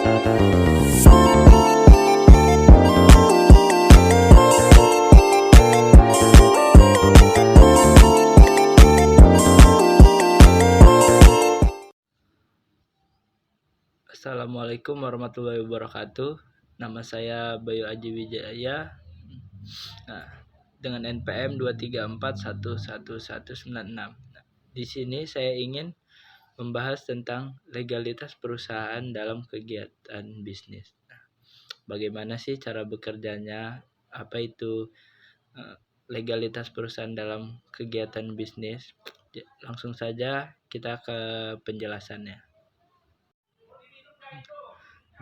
Assalamualaikum warahmatullahi wabarakatuh. Nama saya Bayu Aji Wijaya. Dengan NPM 234111196. Di sini saya ingin membahas tentang legalitas perusahaan dalam kegiatan bisnis. Bagaimana sih cara bekerjanya? Apa itu legalitas perusahaan dalam kegiatan bisnis? Langsung saja kita ke penjelasannya.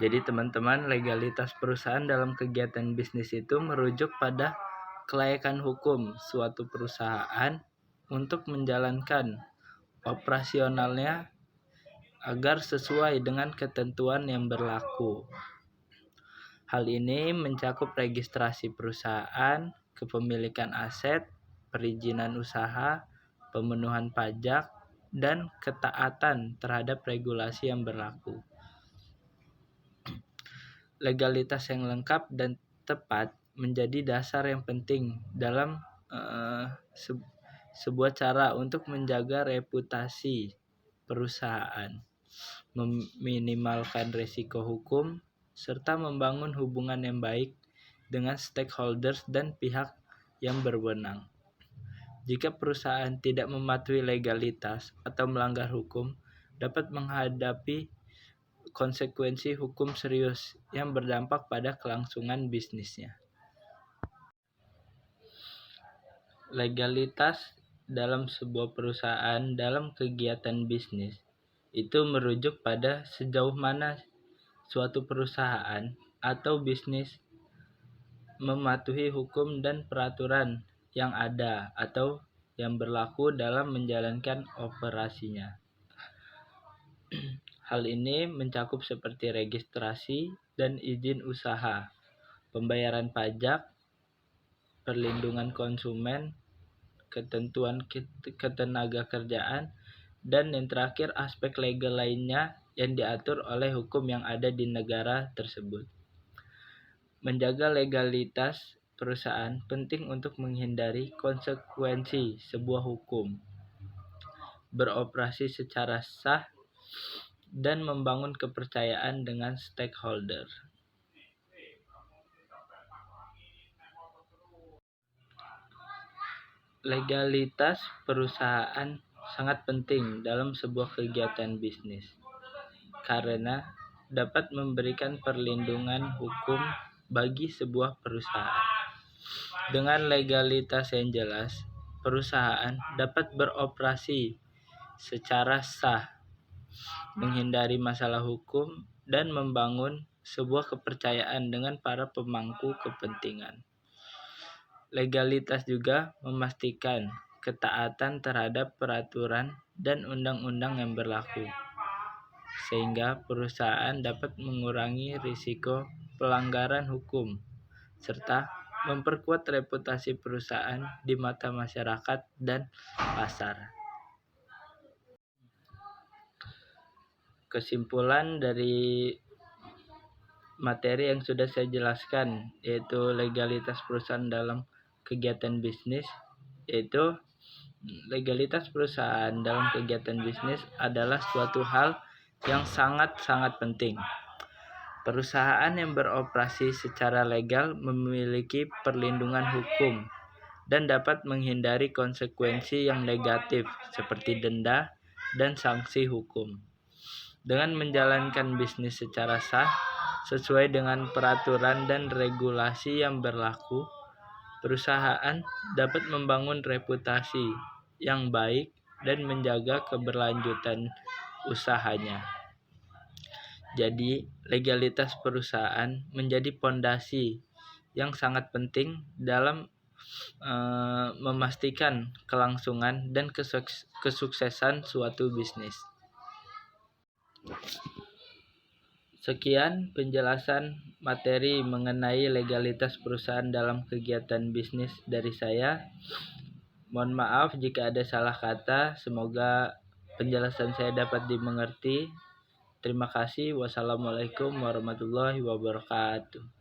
Jadi teman-teman, legalitas perusahaan dalam kegiatan bisnis itu merujuk pada kelayakan hukum suatu perusahaan untuk menjalankan operasionalnya agar sesuai dengan ketentuan yang berlaku. Hal ini mencakup registrasi perusahaan, kepemilikan aset, perizinan usaha, pemenuhan pajak, dan ketaatan terhadap regulasi yang berlaku. Legalitas yang lengkap dan tepat menjadi dasar yang penting dalam sebuah cara untuk menjaga reputasi perusahaan, meminimalkan risiko hukum, serta membangun hubungan yang baik dengan stakeholders dan pihak yang berwenang. Jika perusahaan tidak mematuhi legalitas atau melanggar hukum, dapat menghadapi konsekuensi hukum serius yang berdampak pada kelangsungan bisnisnya. Legalitas dalam sebuah perusahaan dalam kegiatan bisnis itu merujuk pada sejauh mana suatu perusahaan atau bisnis mematuhi hukum dan peraturan yang ada atau yang berlaku dalam menjalankan operasinya. Hal ini mencakup seperti registrasi dan izin usaha, pembayaran pajak, perlindungan konsumen, ketentuan ketenaga kerjaan, dan yang terakhir aspek legal lainnya yang diatur oleh hukum yang ada di negara tersebut. Menjaga legalitas perusahaan penting untuk menghindari konsekuensi sebuah hukum, beroperasi secara sah, dan membangun kepercayaan dengan stakeholder. Legalitas perusahaan sangat penting dalam sebuah kegiatan bisnis karena dapat memberikan perlindungan hukum bagi sebuah perusahaan. Dengan legalitas yang jelas, perusahaan dapat beroperasi secara sah, menghindari masalah hukum, dan membangun sebuah kepercayaan dengan para pemangku kepentingan. Legalitas juga memastikan ketaatan terhadap peraturan dan undang-undang yang berlaku, sehingga perusahaan dapat mengurangi risiko pelanggaran hukum, serta memperkuat reputasi perusahaan di mata masyarakat dan pasar. Kesimpulan dari materi yang sudah saya jelaskan, yaitu legalitas perusahaan dalam kegiatan bisnis, yaitu legalitas perusahaan dalam kegiatan bisnis adalah suatu hal yang sangat-sangat penting. Perusahaan yang beroperasi secara legal memiliki perlindungan hukum dan dapat menghindari konsekuensi yang negatif seperti denda dan sanksi hukum. Dengan menjalankan bisnis secara sah, sesuai dengan peraturan dan regulasi yang berlaku, perusahaan dapat membangun reputasi yang baik dan menjaga keberlanjutan usahanya. Jadi, legalitas perusahaan menjadi pondasi yang sangat penting dalam memastikan kelangsungan dan kesuksesan suatu bisnis. Sekian penjelasan materi mengenai legalitas perusahaan dalam kegiatan bisnis dari saya. Mohon maaf jika ada salah kata, semoga penjelasan saya dapat dimengerti. Terima kasih. Wassalamualaikum warahmatullahi wabarakatuh.